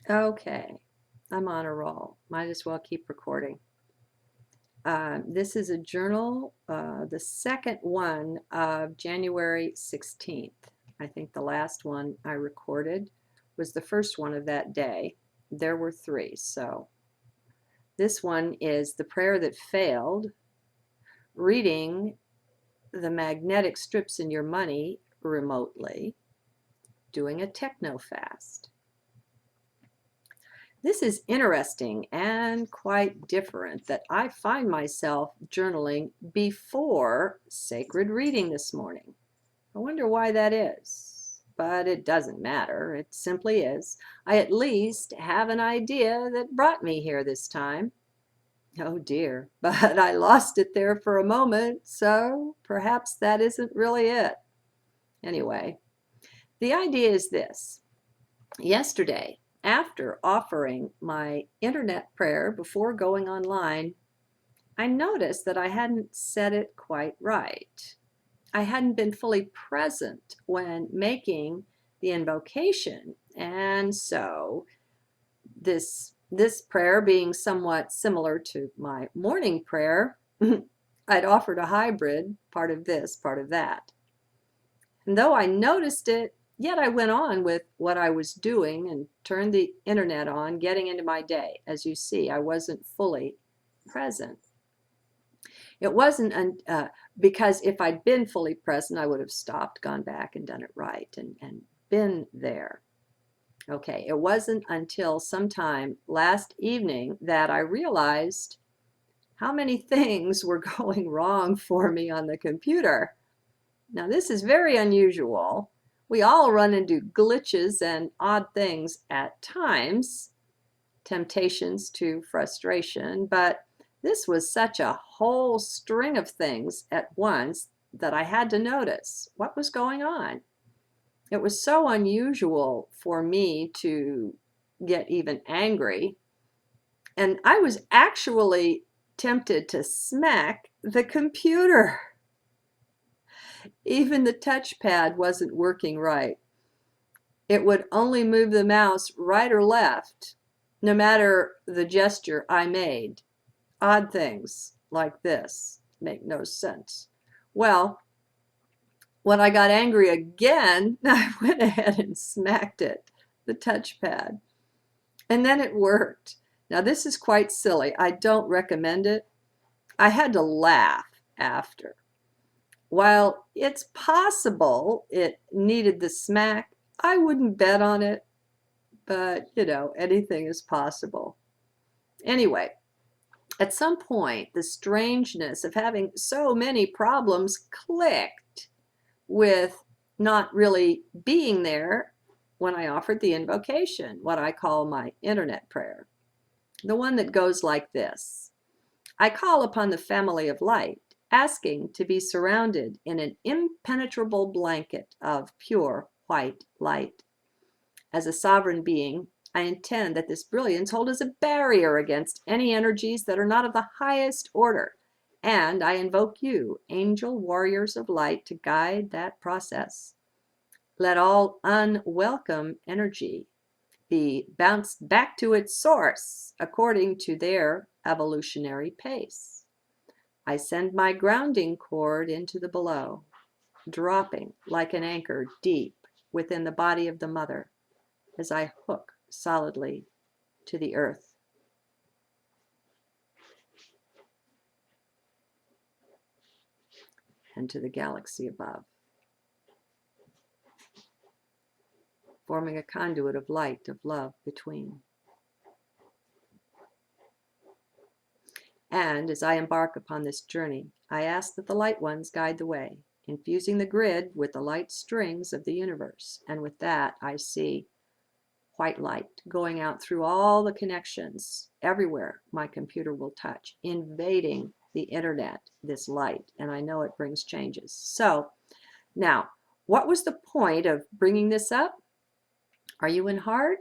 Okay, I'm on a roll. Might as well keep recording. This is a journal, the second one of January 16th. I think the last one I recorded was the first one of that day. There were three. So this one is the prayer that failed, reading the magnetic strips in your money remotely, doing a techno fast. This is interesting and quite different that I find myself journaling before sacred reading this morning. I wonder why that is, but it doesn't matter. It simply is. I at least have an idea that brought me here this time. Oh dear, but I lost it there for a moment, so perhaps that isn't really it. Anyway, the idea is this. Yesterday, after offering my internet prayer before going online, I noticed that I hadn't said it quite right. I hadn't been fully present when making the invocation, and so this prayer being somewhat similar to my morning prayer, I'd offered a hybrid, part of this, part of that. And though I noticed it, yet I went on with what I was doing and turned the internet on, getting into my day. As you see, I wasn't fully present. It wasn't because if I'd been fully present, I would have stopped, gone back, and done it right and been there. Okay, it wasn't until sometime last evening that I realized how many things were going wrong for me on the computer. Now, this is very unusual. We all run into glitches and odd things at times, temptations to frustration, but this was such a whole string of things at once that I had to notice what was going on. It was so unusual for me to get even angry, and I was actually tempted to smack the computer. Even the touchpad wasn't working right. It would only move the mouse right or left, no matter the gesture I made. Odd things like this make no sense. Well, when I got angry again, I went ahead and smacked it, the touchpad. And then it worked. Now, this is quite silly. I don't recommend it. I had to laugh after. While it's possible it needed the smack, I wouldn't bet on it, but anything is possible. Anyway, at some point, the strangeness of having so many problems clicked with not really being there when I offered the invocation, what I call my internet prayer. The one that goes like this. I call upon the family of light, asking to be surrounded in an impenetrable blanket of pure white light. As a sovereign being, I intend that this brilliance hold as a barrier against any energies that are not of the highest order, and I invoke you, angel warriors of light, to guide that process. Let all unwelcome energy be bounced back to its source according to their evolutionary pace. I send my grounding cord into the below, dropping like an anchor deep within the body of the mother as I hook solidly to the earth. And to the galaxy above, forming a conduit of light, of love between. And as I embark upon this journey, I ask that the light ones guide the way, infusing the grid with the light strings of the universe. And with that, I see white light going out through all the connections everywhere my computer will touch, invading the internet, this light, and I know it brings changes. So now, what was the point of bringing this up? Are you in heart?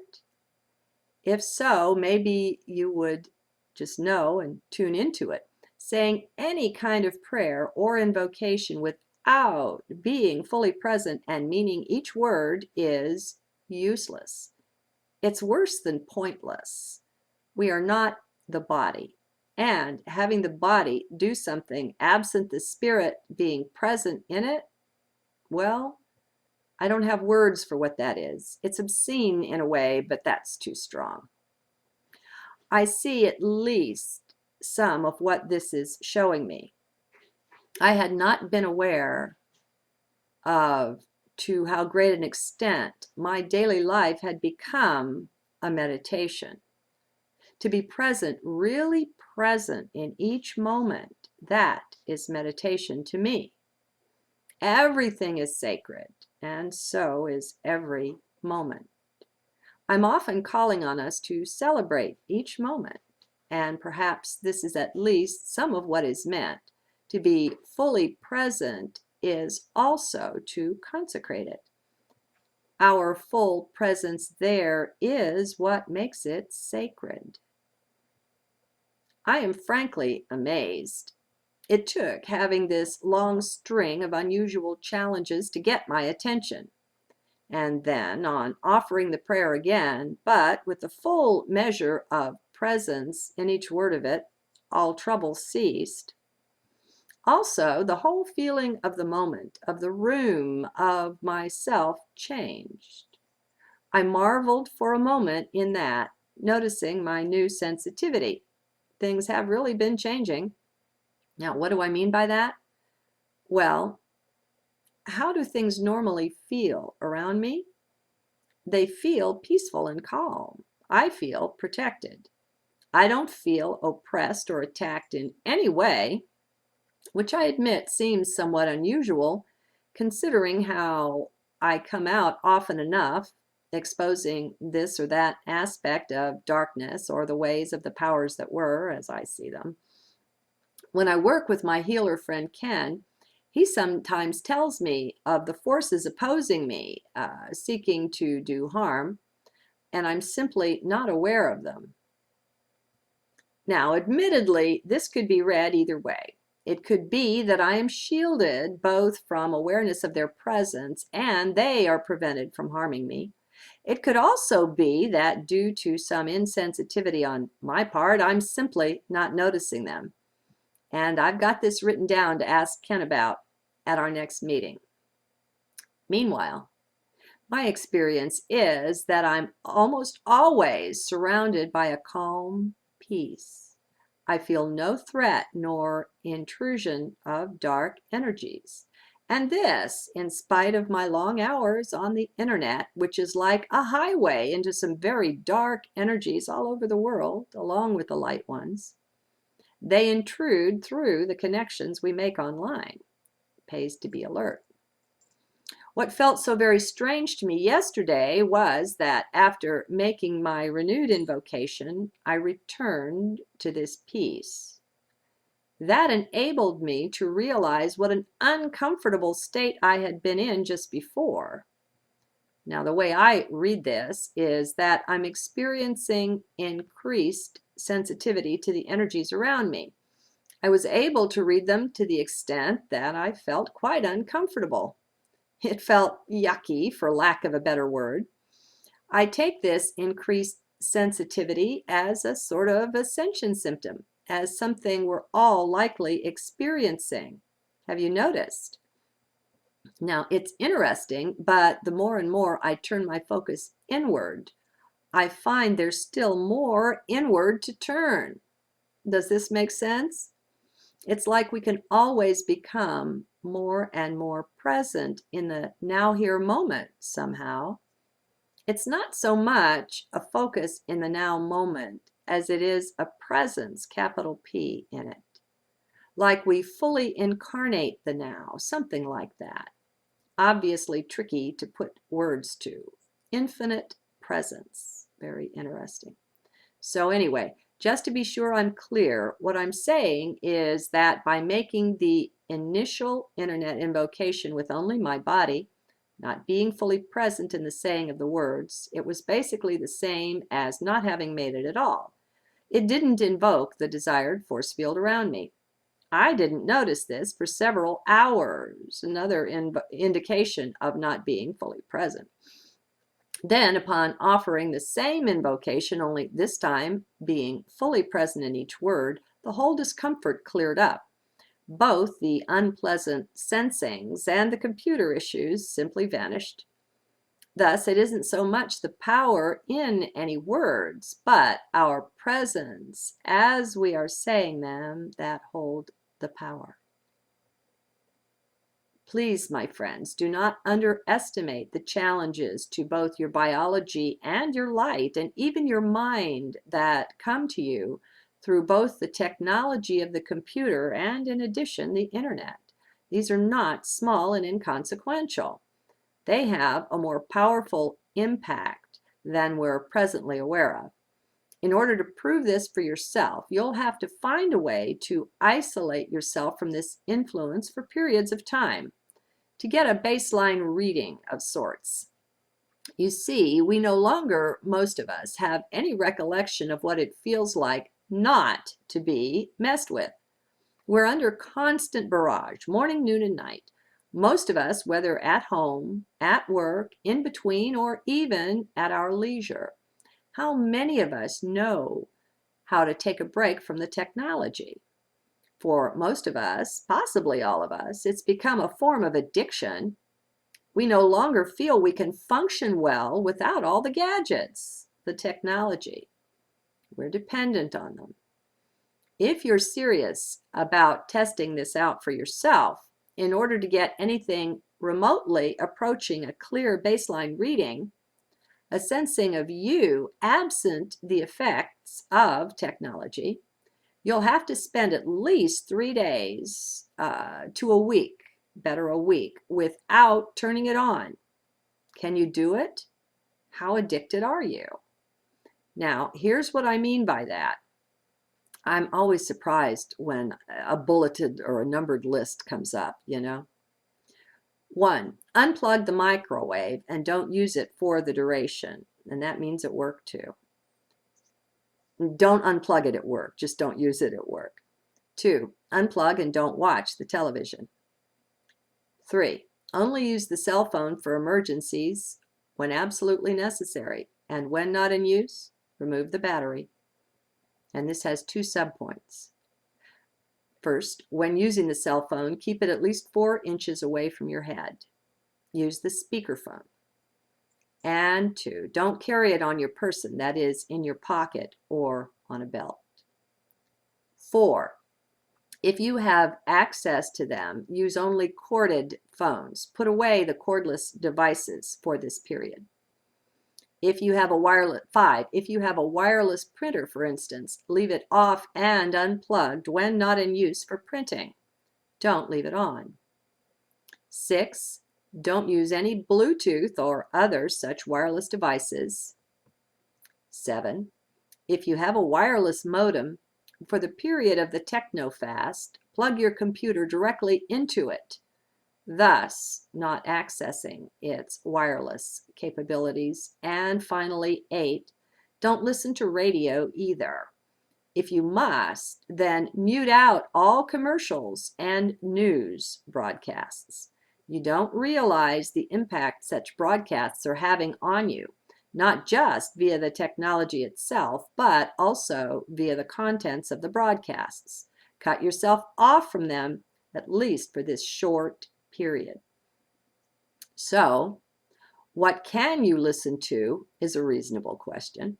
If so, maybe you would just know and tune into it. Saying any kind of prayer or invocation without being fully present and meaning each word is useless. It's worse than pointless. We are not the body. And having the body do something absent the spirit being present in it, well, I don't have words for what that is. It's obscene in a way, but that's too strong. I see at least some of what this is showing me. I had not been aware of to how great an extent my daily life had become a meditation. To be present, really present in each moment, that is meditation to me. Everything is sacred, and so is every moment. I'm often calling on us to celebrate each moment, and perhaps this is at least some of what is meant. To be fully present is also to consecrate it. Our full presence there is what makes it sacred. I am frankly amazed. It took having this long string of unusual challenges to get my attention. And then, on offering the prayer again, but with the full measure of presence in each word of it, all trouble ceased. Also, the whole feeling of the moment, of the room, of myself changed. I marveled for a moment in that, noticing my new sensitivity. Things have really been changing. Now, what do I mean by that? Well, how do things normally feel around me? They feel peaceful and calm. I feel protected. I don't feel oppressed or attacked in any way, which I admit seems somewhat unusual considering how I come out often enough exposing this or that aspect of darkness or the ways of the powers that were as I see them. When I work with my healer friend Ken, he sometimes tells me of the forces opposing me, seeking to do harm, and I'm simply not aware of them. Now, admittedly, this could be read either way. It could be that I am shielded both from awareness of their presence and they are prevented from harming me. It could also be that due to some insensitivity on my part, I'm simply not noticing them. And I've got this written down to ask Ken about at our next meeting. Meanwhile, my experience is that I'm almost always surrounded by a calm peace. I feel no threat nor intrusion of dark energies. And this, in spite of my long hours on the internet, which is like a highway into some very dark energies all over the world, along with the light ones. They intrude through the connections we make online. It pays to be alert. What felt so very strange to me yesterday was that after making my renewed invocation, I returned to this peace. That enabled me to realize what an uncomfortable state I had been in just before. Now, the way I read this is that I'm experiencing increased sensitivity to the energies around me. I was able to read them to the extent that I felt quite uncomfortable. It felt yucky, for lack of a better word. I take this increased sensitivity as a sort of ascension symptom, as something we're all likely experiencing. Have you noticed? Now, it's interesting, but the more and more I turn my focus inward, I find there's still more inward to turn. Does this make sense? It's like we can always become more and more present in the now here moment somehow. It's not so much a focus in the now moment as it is a presence, capital P, in it. Like we fully incarnate the now, something like that. Obviously tricky to put words to. Infinite presence. Very interesting. So anyway, just to be sure I'm clear, what I'm saying is that by making the initial internet invocation with only my body, not being fully present in the saying of the words, it was basically the same as not having made it at all. It didn't invoke the desired force field around me. I didn't notice this for several hours, another indication of not being fully present. Then, upon offering the same invocation, only this time being fully present in each word, the whole discomfort cleared up. Both the unpleasant sensings and the computer issues simply vanished. Thus, it isn't so much the power in any words, but our presence as we are saying them that hold the power. Please, my friends, do not underestimate the challenges to both your biology and your light, and even your mind, that come to you through both the technology of the computer and, in addition, the internet. These are not small and inconsequential. They have a more powerful impact than we're presently aware of. In order to prove this for yourself, you'll have to find a way to isolate yourself from this influence for periods of time, to get a baseline reading of sorts. You see, we no longer, most of us, have any recollection of what it feels like not to be messed with. We're under constant barrage, morning, noon, and night. Most of us, whether at home, at work, in between, or even at our leisure. How many of us know how to take a break from the technology? For most of us, possibly all of us, it's become a form of addiction. We no longer feel we can function well without all the gadgets, the technology. We're dependent on them. If you're serious about testing this out for yourself, in order to get anything remotely approaching a clear baseline reading, a sensing of you absent the effects of technology, you'll have to spend at least 3 days to a week, better a week, without turning it on. Can you do it? How addicted are you? Now, here's what I mean by that. I'm always surprised when a bulleted or a numbered list comes up, 1, unplug the microwave and don't use it for the duration. And that means at work too. Don't unplug it at work, just don't use it at work. 2, unplug and don't watch the television. 3, only use the cell phone for emergencies when absolutely necessary, and when not in use, remove the battery. And this has 2 subpoints. First, when using the cell phone, keep it at least 4 inches away from your head. Use the speakerphone. And 2, don't carry it on your person, that is, in your pocket or on a belt. 4, if you have access to them, use only corded phones. Put away the cordless devices for this period. 5, if you have a wireless printer, for instance, leave it off and unplugged when not in use for printing. Don't leave it on. 6, don't use any Bluetooth or other such wireless devices. 7, if you have a wireless modem, for the period of the Techno Fast, plug your computer directly into it, thus not accessing its wireless capabilities. And finally, 8, don't listen to radio either. If you must, then mute out all commercials and news broadcasts. You don't realize the impact such broadcasts are having on you, not just via the technology itself, but also via the contents of the broadcasts. Cut yourself off from them, at least for this short period. So, what can you listen to is a reasonable question.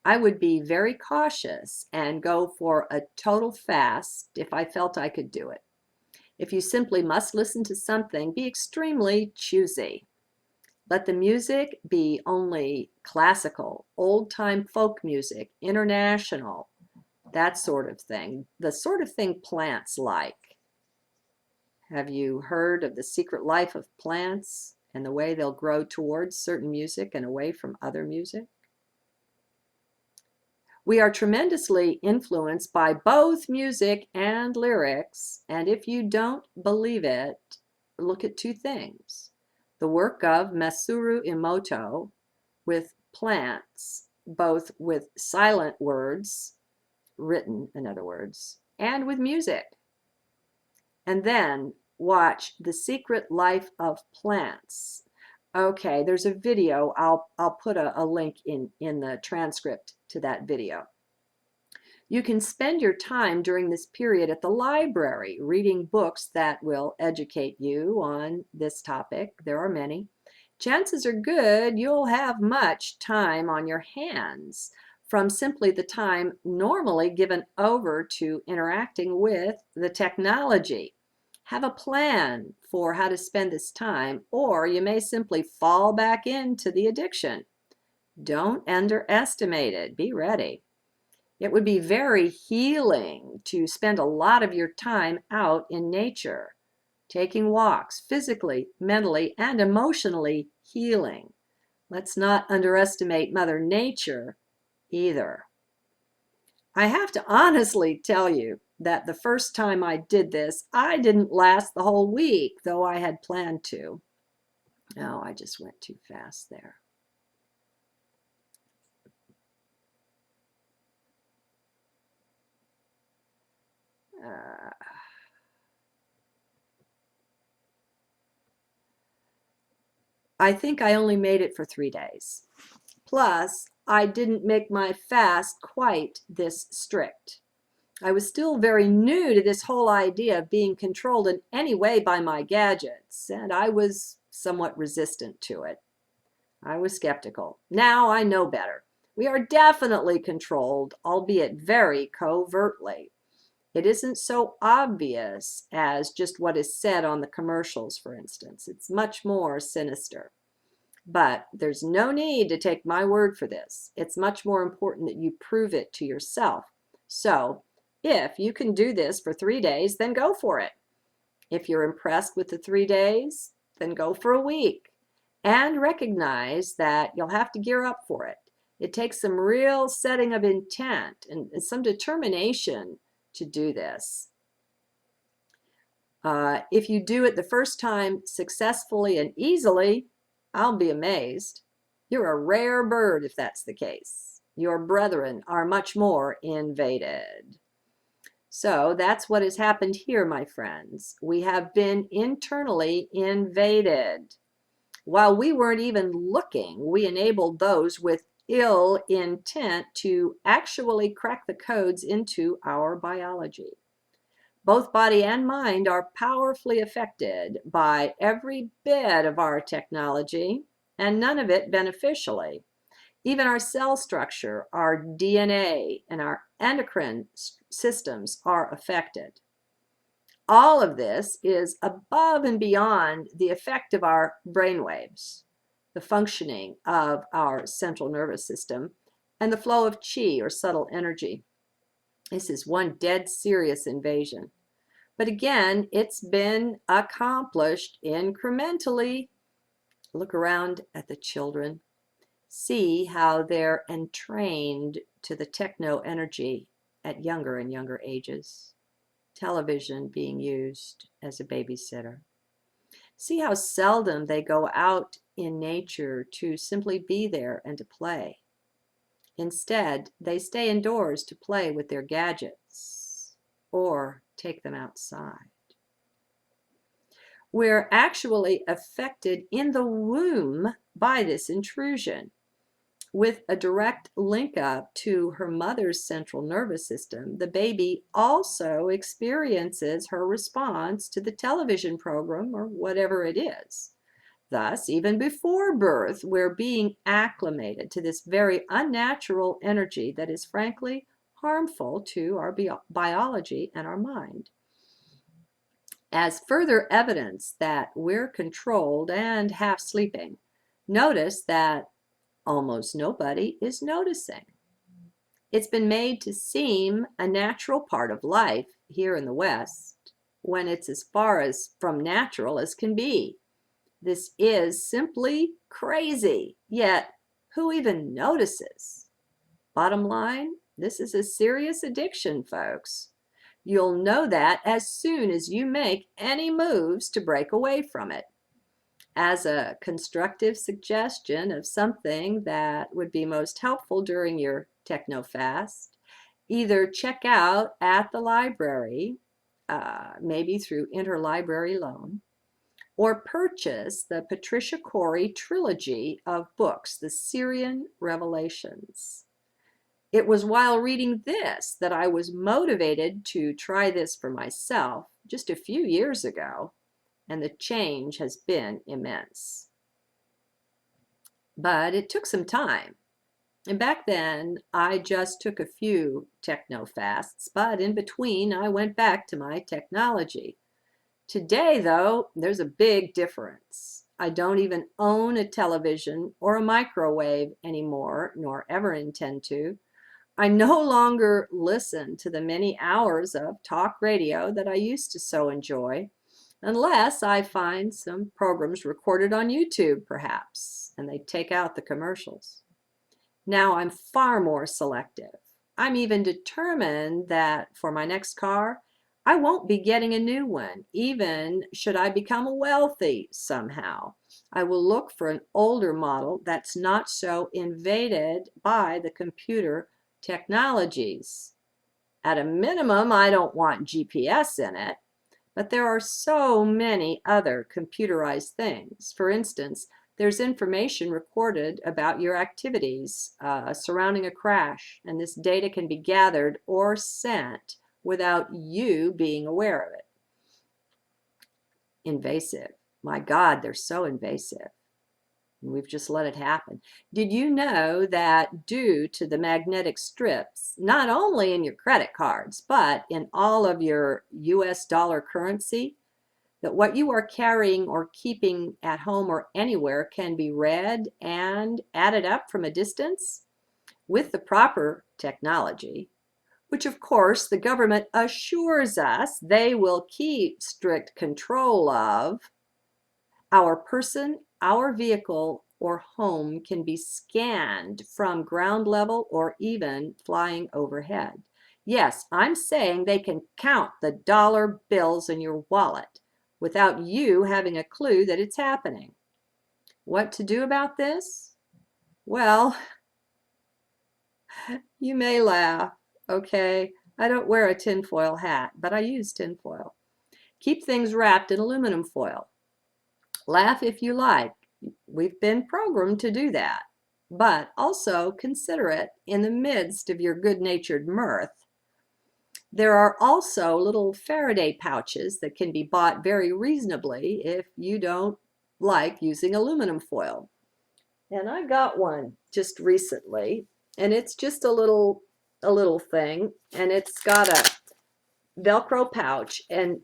I would be very cautious and go for a total fast if I felt I could do it. If you simply must listen to something, be extremely choosy. Let the music be only classical, old-time folk music, international, that sort of thing, the sort of thing plants like. Have you heard of the secret life of plants and the way they'll grow towards certain music and away from other music? We are tremendously influenced by both music and lyrics, and if you don't believe it, look at 2 things. The work of Masaru Emoto with plants, both with silent words, written in other words, and with music. And then watch The Secret Life of Plants, Okay, there's a video. I'll put a link in the transcript to that video. You can spend your time during this period at the library reading books that will educate you on this topic. There are many. Chances are good you'll have much time on your hands from simply the time normally given over to interacting with the technology. Have a plan for how to spend this time, or you may simply fall back into the addiction. Don't underestimate it. Be ready. It would be very healing to spend a lot of your time out in nature, taking walks, physically, mentally, and emotionally healing. Let's not underestimate Mother Nature either. I have to honestly tell you that the first time I did this, I didn't last the whole week, though I had planned to. Oh, I just went too fast there. I think I only made it for 3 days. Plus, I didn't make my fast quite this strict. I was still very new to this whole idea of being controlled in any way by my gadgets, and I was somewhat resistant to it. I was skeptical. Now I know better. We are definitely controlled, albeit very covertly. It isn't so obvious as just what is said on the commercials, for instance. It's much more sinister. But there's no need to take my word for this. It's much more important that you prove it to yourself. So, if you can do this for 3 days, then go for it. If you're impressed with the 3 days, then go for a week. And recognize that you'll have to gear up for it. It takes some real setting of intent and some determination to do this. If you do it the first time successfully and easily, I'll be amazed. You're a rare bird if that's the case. Your brethren are much more invaded. So that's what has happened here, my friends. We have been internally invaded. While we weren't even looking, we enabled those with ill intent to actually crack the codes into our biology. Both body and mind are powerfully affected by every bit of our technology, and none of it beneficially. Even our cell structure, our DNA, and our endocrine systems are affected. All of this is above and beyond the effect of our brainwaves, the functioning of our central nervous system, and the flow of chi or subtle energy. This is one dead serious invasion. But again, it's been accomplished incrementally. Look around at the children. See how they're entrained to the techno energy at younger and younger ages. Television being used as a babysitter. See how seldom they go out in nature to simply be there and to play. Instead, they stay indoors to play with their gadgets or take them outside. We're actually affected in the womb by this intrusion, with a direct link up to her mother's central nervous system. The baby also experiences her response to the television program or whatever it is. Thus, even before birth, we're being acclimated to this very unnatural energy that is frankly harmful to our biology and our mind. As further evidence that we're controlled and half sleeping, notice that almost nobody is noticing. It's been made to seem a natural part of life here in the West when it's as far as from natural as can be. This is simply crazy, yet who even notices? Bottom line, this is a serious addiction, folks. You'll know that as soon as you make any moves to break away from it. As a constructive suggestion of something that would be most helpful during your Techno Fast, either check out at the library, maybe through interlibrary loan, or purchase the Patricia Corey trilogy of books, the Syrian Revelations. It was while reading this that I was motivated to try this for myself just a few years ago, and the change has been immense. But it took some time. And back then, I just took a few Techno Fasts, but in between, I went back to my technology. Today, though, there's a big difference. I don't even own a television or a microwave anymore, nor ever intend to. I no longer listen to the many hours of talk radio that I used to so enjoy, unless I find some programs recorded on YouTube, perhaps, and they take out the commercials. Now I'm far more selective. I'm even determined that for my next car, I won't be getting a new one, even should I become wealthy somehow. I will look for an older model that's not so invaded by the computer technologies. At a minimum, I don't want GPS in it, but there are so many other computerized things. For instance, there's information recorded about your activities surrounding a crash, and this data can be gathered or sent without you being aware of it. Invasive. My God, they're so invasive. And we've just let it happen. Did you know that due to the magnetic strips, not only in your credit cards, but in all of your US dollar currency, that what you are carrying or keeping at home or anywhere can be read and added up from a distance with the proper technology, which of course the government assures us they will keep strict control of. Our person, our vehicle, or home can be scanned from ground level or even flying overhead. Yes, I'm saying they can count the dollar bills in your wallet without you having a clue that it's happening. What to do about this? Well, you may laugh, okay? I don't wear a tinfoil hat, but I use tinfoil. Keep things wrapped in aluminum foil. Laugh if you like. We've been programmed to do that. But also consider it in the midst of your good-natured mirth. There are also little Faraday pouches that can be bought very reasonably if you don't like using aluminum foil. And I got one just recently, and it's just a little thing, and it's got a Velcro pouch, and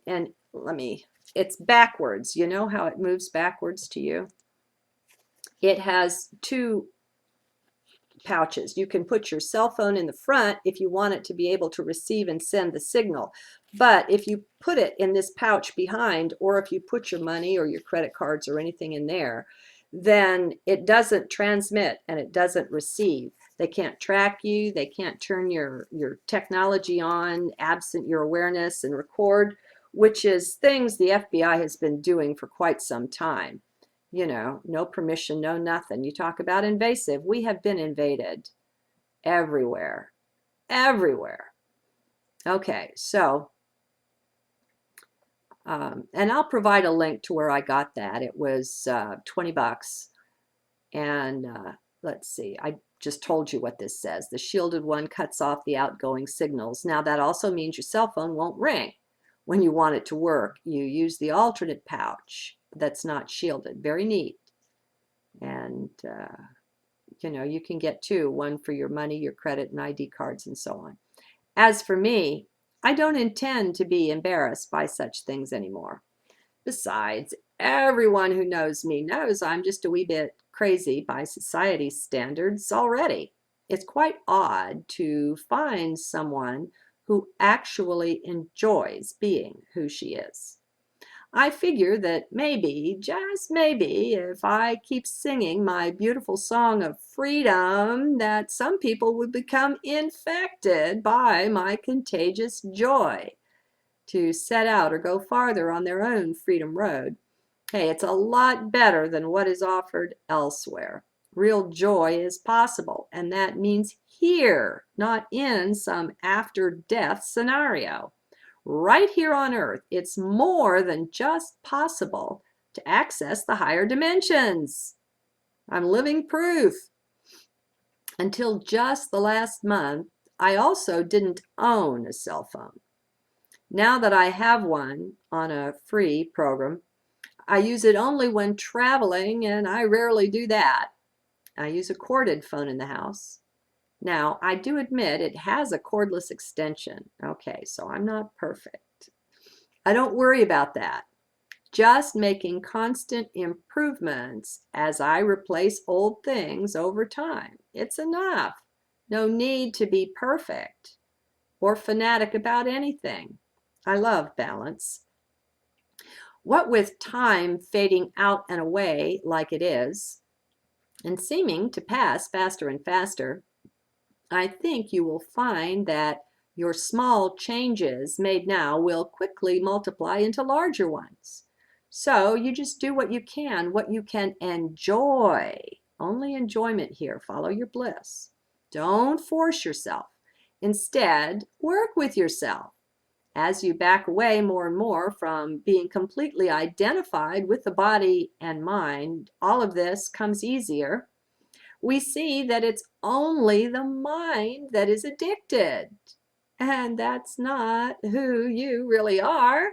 it's backwards. You know how it moves backwards to you? It has two pouches. You can put your cell phone in the front if you want it to be able to receive and send the signal. But if you put it in this pouch behind, or if you put your money or your credit cards or anything in there, then it doesn't transmit and it doesn't receive. They can't track you. They can't turn your technology on absent your awareness and record, which is things the FBI has been doing for quite some time. You know, no permission, no nothing. You talk about invasive. We have been invaded everywhere, everywhere. Okay, so, and I'll provide a link to where I got that. It was 20 bucks. And let's see, I just told you what this says. The shielded one cuts off the outgoing signals. Now that also means your cell phone won't ring when you want it to work. You use the alternate pouch that's not shielded. Very neat. And you know, you can get two, one for your money, your credit, and ID cards, and so on. As for me, I don't intend to be embarrassed by such things anymore. Besides, everyone who knows me knows I'm just a wee bit crazy by society's standards already. It's quite odd to find someone who actually enjoys being who she is. I figure that maybe, just maybe, if I keep singing my beautiful song of freedom, that some people would become infected by my contagious joy to set out or go farther on their own freedom road. Hey, it's a lot better than what is offered elsewhere. Real joy is possible, and that means here, not in some after-death scenario. Right here on earth, it's more than just possible, to access the higher dimensions. I'm living proof. Until just the last month, I also didn't own a cell phone. Now that I have one on a free program, I use it only when traveling, and I rarely do that. I use a corded phone in the house. Now, I do admit it has a cordless extension. Okay, so I'm not perfect. I don't worry about that. Just making constant improvements as I replace old things over time. It's enough. No need to be perfect or fanatic about anything. I love balance. What with time fading out and away like it is, and seeming to pass faster and faster, I think you will find that your small changes made now will quickly multiply into larger ones. So you just do what you can enjoy. Only enjoyment here. Follow your bliss. Don't force yourself. Instead, work with yourself. As you back away more and more from being completely identified with the body and mind, all of this comes easier. We see that it's only the mind that is addicted, and that's not who you really are.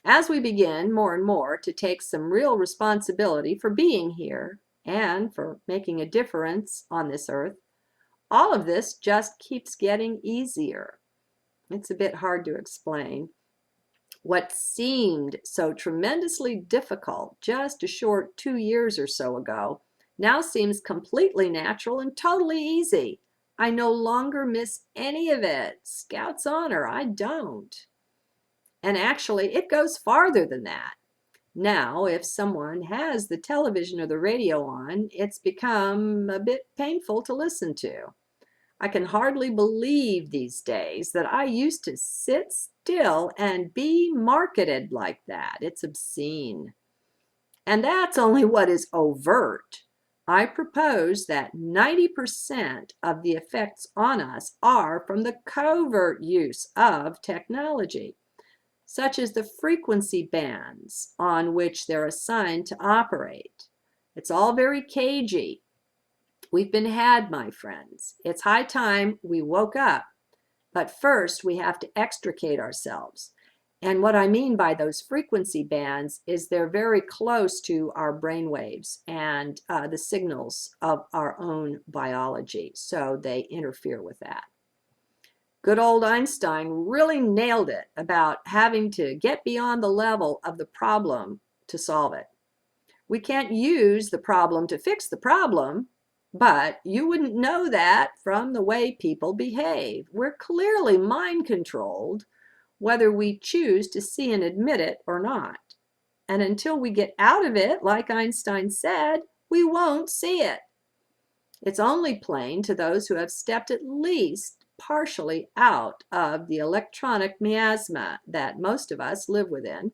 As we begin more and more to take some real responsibility for being here and for making a difference on this earth, all of this just keeps getting easier. It's a bit hard to explain. What seemed so tremendously difficult just a short 2 years or so ago now seems completely natural and totally easy. I no longer miss any of it. Scout's honor, I don't. And actually, it goes farther than that. Now, if someone has the television or the radio on, it's become a bit painful to listen to. I can hardly believe these days that I used to sit still and be marketed like that. It's obscene. And that's only what is overt. I propose that 90% of the effects on us are from the covert use of technology, such as the frequency bands on which they're assigned to operate. It's all very cagey. We've been had, my friends. It's high time we woke up. But first, we have to extricate ourselves. And what I mean by those frequency bands is they're very close to our brain waves and the signals of our own biology. So they interfere with that. Good old Einstein really nailed it about having to get beyond the level of the problem to solve it. We can't use the problem to fix the problem. But you wouldn't know that from the way people behave. We're clearly mind controlled, whether we choose to see and admit it or not. And until we get out of it, like Einstein said, we won't see it. It's only plain to those who have stepped at least partially out of the electronic miasma that most of us live within.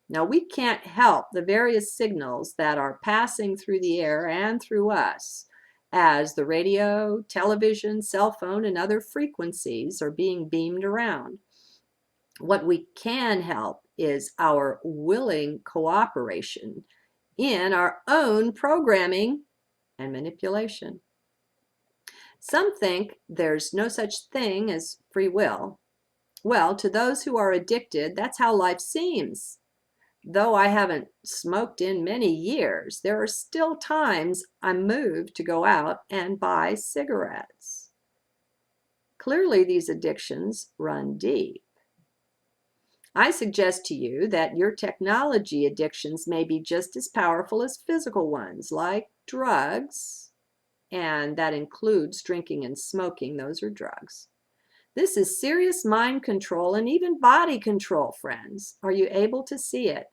Now, we can't help the various signals that are passing through the air and through us, as the radio, television, cell phone, and other frequencies are being beamed around. What we can help is our willing cooperation in our own programming and manipulation. Some think there's no such thing as free will. Well, to those who are addicted, that's how life seems. Though I haven't smoked in many years, there are still times I'm moved to go out and buy cigarettes. Clearly, these addictions run deep. I suggest to you that your technology addictions may be just as powerful as physical ones, like drugs, and that includes drinking and smoking. Those are drugs. This is serious mind control and even body control, friends. Are you able to see it?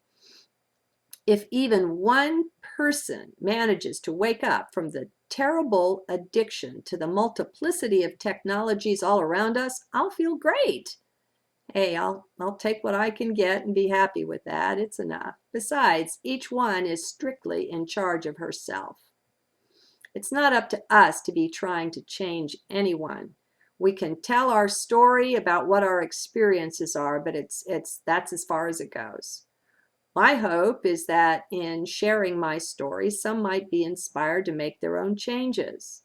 If even one person manages to wake up from the terrible addiction to the multiplicity of technologies all around us, I'll feel great. Hey, I'll take what I can get and be happy with that. It's enough. Besides, each one is strictly in charge of herself. It's not up to us to be trying to change anyone. We can tell our story about what our experiences are, but that's as far as it goes. My hope is that in sharing my story, some might be inspired to make their own changes.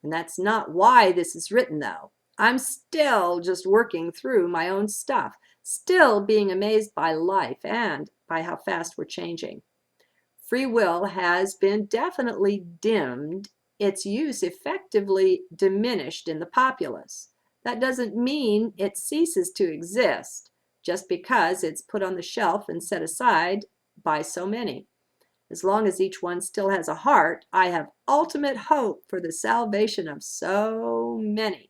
And that's not why this is written, though. I'm still just working through my own stuff, still being amazed by life and by how fast we're changing. Free will has been definitely dimmed, its use effectively diminished in the populace. That doesn't mean it ceases to exist just because it's put on the shelf and set aside by so many. As long as each one still has a heart, I have ultimate hope for the salvation of so many.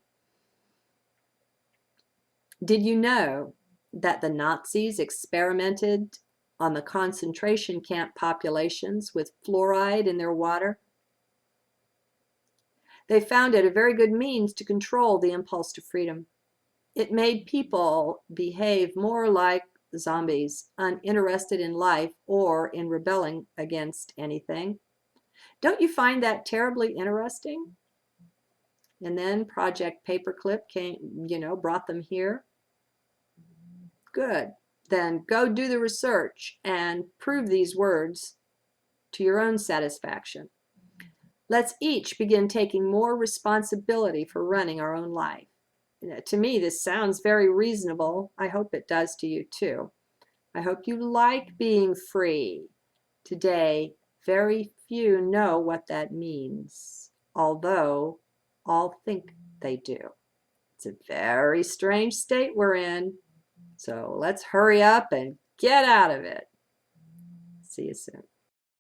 Did you know that the Nazis experimented on the concentration camp populations with fluoride in their water? They found it a very good means to control the impulse to freedom. It made people behave more like zombies, uninterested in life or in rebelling against anything. Don't you find that terribly interesting? And then Project Paperclip came, brought them here. Good. Then go do the research and prove these words to your own satisfaction. Let's each begin taking more responsibility for running our own life. To me, this sounds very reasonable. I hope it does to you too. I hope you like being free. Today, very few know what that means, although all think they do. It's a very strange state we're in. So let's hurry up and get out of it. See you soon.